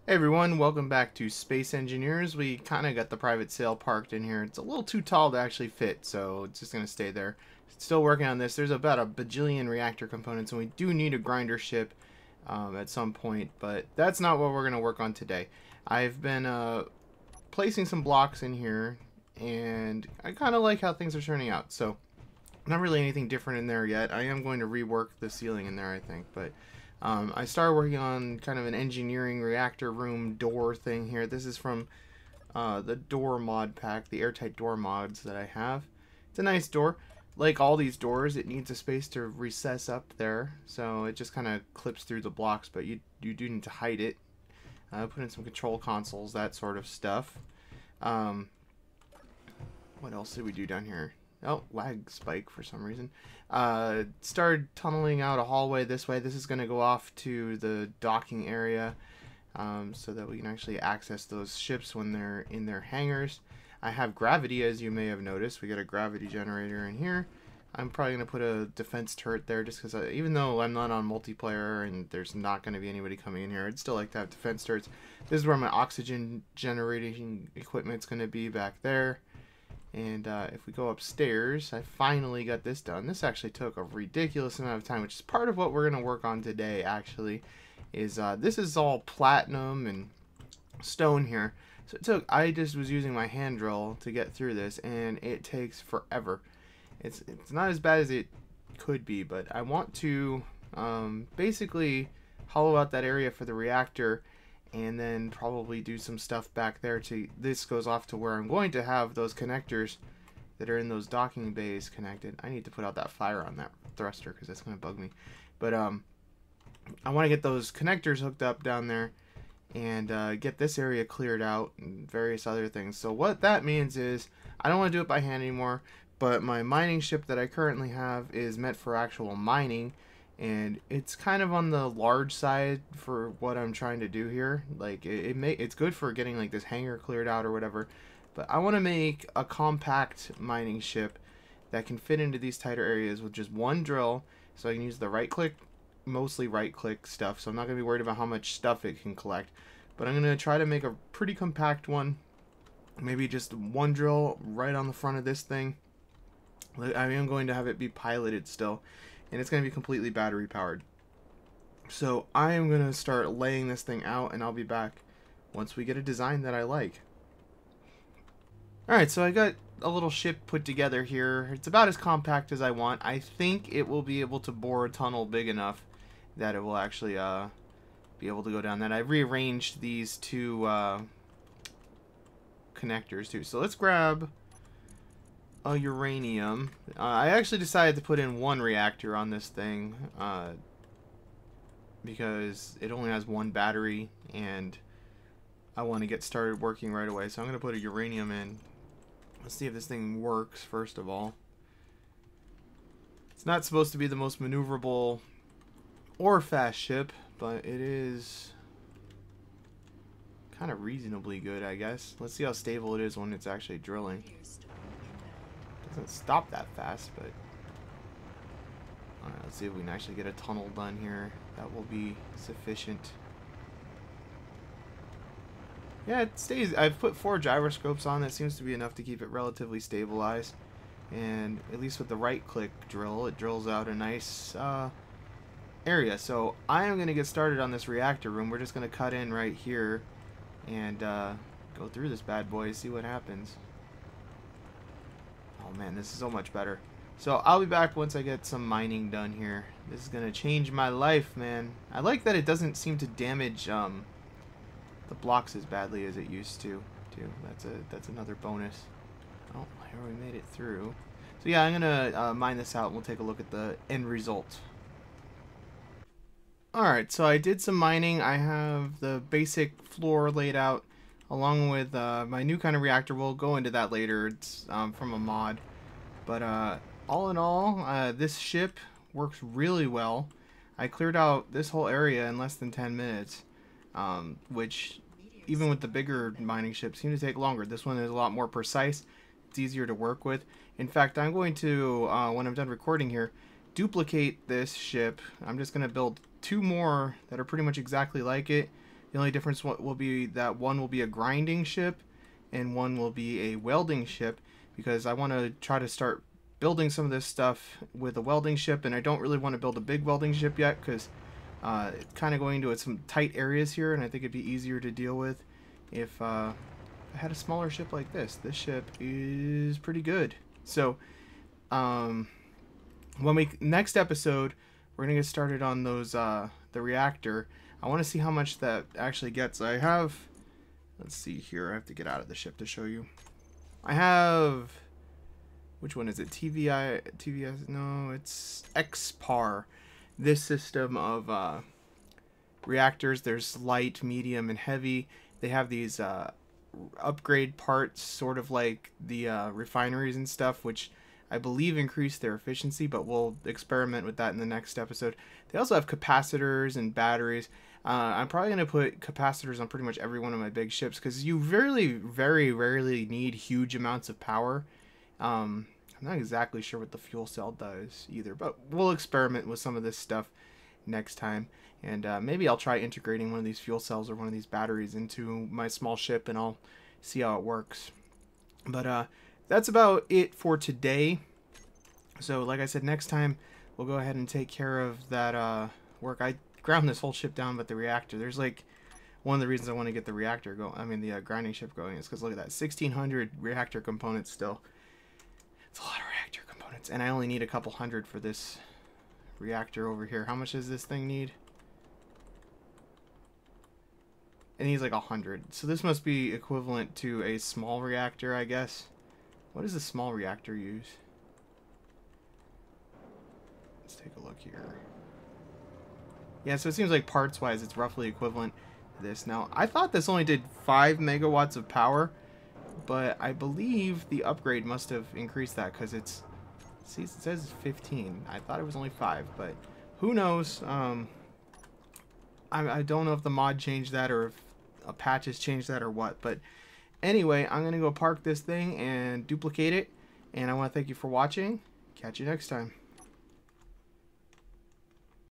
Hey everyone, welcome back to Space Engineers. We kind of got the private sail parked in here. It's a little too tall to actually fit, so it's just going to stay there. Still working on this. There's about a bajillion reactor components, and we do need a grinder ship at some point, but that's not what we're going to work on today. I've been placing some blocks in here, and I kind of like how things are turning out, so not really anything different in there yet. I am going to rework the ceiling in there, I think, but I started working on kind of an engineering reactor room door thing here. This is from the door mod pack, the airtight door mods that I have. It's a nice door. Like all these doors, it needs a space to recess up there, so it just kind of clips through the blocks, but you do need to hide it. Put in some control consoles, that sort of stuff. What else did we do down here? Oh, lag spike for some reason. Started tunneling out a hallway this way. This is going to go off to the docking area so that we can actually access those ships when they're in their hangars. I have gravity, as you may have noticed. We got a gravity generator in here. I'm probably going to put a defense turret there just because even though I'm not on multiplayer and there's not going to be anybody coming in here, I'd still like to have defense turrets. This is where my oxygen generating equipment's going to be back there. And if we go upstairs, I finally got this done. This actually took a ridiculous amount of time, which is part of what we're going to work on today, actually. Is this is all platinum and stone here. So I just was using my hand drill to get through this, and it takes forever. It's not as bad as it could be, but I want to basically hollow out that area for the reactor, and then probably do some stuff back there. This goes off to where I'm going to have those connectors that are in those docking bays connected. I need to put out that fire on that thruster because that's going to bug me. But I want to get those connectors hooked up down there and get this area cleared out and various other things. So what that means is I don't want to do it by hand anymore, but my mining ship that I currently have is meant for actual mining, and it's kind of on the large side for what I'm trying to do here. Like it's good for getting like this hangar cleared out or whatever, but I want to make a compact mining ship that can fit into these tighter areas with just one drill, so I can use the right click, mostly right click stuff, so I'm not going to be worried about how much stuff it can collect. But I'm going to try to make a pretty compact one, maybe just one drill right on the front of this thing. I am going to have it be piloted still, and it's going to be completely battery powered. So I am going to start laying this thing out, and I'll be back once we get a design that I like. Alright, so I got a little ship put together here. It's about as compact as I want. I think it will be able to bore a tunnel big enough that it will actually be able to go down that. I rearranged these two connectors too. So let's grab a uranium. I actually decided to put in one reactor on this thing because it only has one battery and I want to get started working right away. So I'm going to put a uranium in. Let's see if this thing works first of all. It's not supposed to be the most maneuverable or fast ship, but it is kind of reasonably good, I guess. Let's see how stable it is when it's actually drilling. Doesn't stop that fast, but alright, let's see if we can actually get a tunnel done here. That will be sufficient. Yeah, it stays. I've put 4 gyroscopes on. That seems to be enough to keep it relatively stabilized. And at least with the right click drill, it drills out a nice area. So I am going to get started on this reactor room. We're just going to cut in right here and go through this bad boy, see what happens. Oh man, this is so much better. So I'll be back once I get some mining done here. This is going to change my life, man. I like that it doesn't seem to damage the blocks as badly as it used to. That's another bonus. Oh, here we made it through. So yeah, I'm gonna mine this out and we'll take a look at the end result. Alright, so I did some mining. I have the basic floor laid out along with my new kind of reactor. We'll go into that later. It's from a mod. But all in all, this ship works really well. I cleared out this whole area in less than 10 minutes. Which, even with the bigger mining ships, seem to take longer. This one is a lot more precise. It's easier to work with. In fact, I'm going to, when I'm done recording here, duplicate this ship. I'm just going to build 2 more that are pretty much exactly like it, The only difference will be that one will be a grinding ship and one will be a welding ship, because I want to try to start building some of this stuff with a welding ship, and I don't really want to build a big welding ship yet because it's kind of going into some tight areas here, and I think it'd be easier to deal with if I had a smaller ship like this. This ship is pretty good. So next episode, we're gonna get started on those the reactor. I want to see how much that actually gets. I have, let's see here, I have to get out of the ship to show you. I have, which one is it? TVS, no, it's XPAR. This system of reactors, there's light, medium, and heavy. They have these upgrade parts, sort of like the refineries and stuff, which I believe increase their efficiency, but we'll experiment with that in the next episode. They also have capacitors and batteries. I'm probably going to put capacitors on pretty much every one of my big ships, because you very rarely need huge amounts of power. I'm not exactly sure what the fuel cell does either, but we'll experiment with some of this stuff next time. And maybe I'll try integrating one of these fuel cells or one of these batteries into my small ship, and I'll see how it works. But that's about it for today. So like I said, next time we'll go ahead and take care of that work. I ground this whole ship down, but the reactor, there's like one of the reasons I want to get the reactor going, the grinding ship going, is because look at that, 1,600 reactor components still. It's a lot of reactor components, and I only need a couple hundred for this reactor over here. How much does this thing need? It needs like 100. So this must be equivalent to a small reactor, I guess. What does a small reactor use? Let's take a look here. Yeah, so it seems like parts-wise it's roughly equivalent to this. Now, I thought this only did 5 megawatts of power, but I believe the upgrade must have increased that, because it's, see, it says 15. I thought it was only 5, but who knows? I don't know if the mod changed that or if a patch has changed that or what, but anyway, I'm going to go park this thing and duplicate it, and I want to thank you for watching. Catch you next time.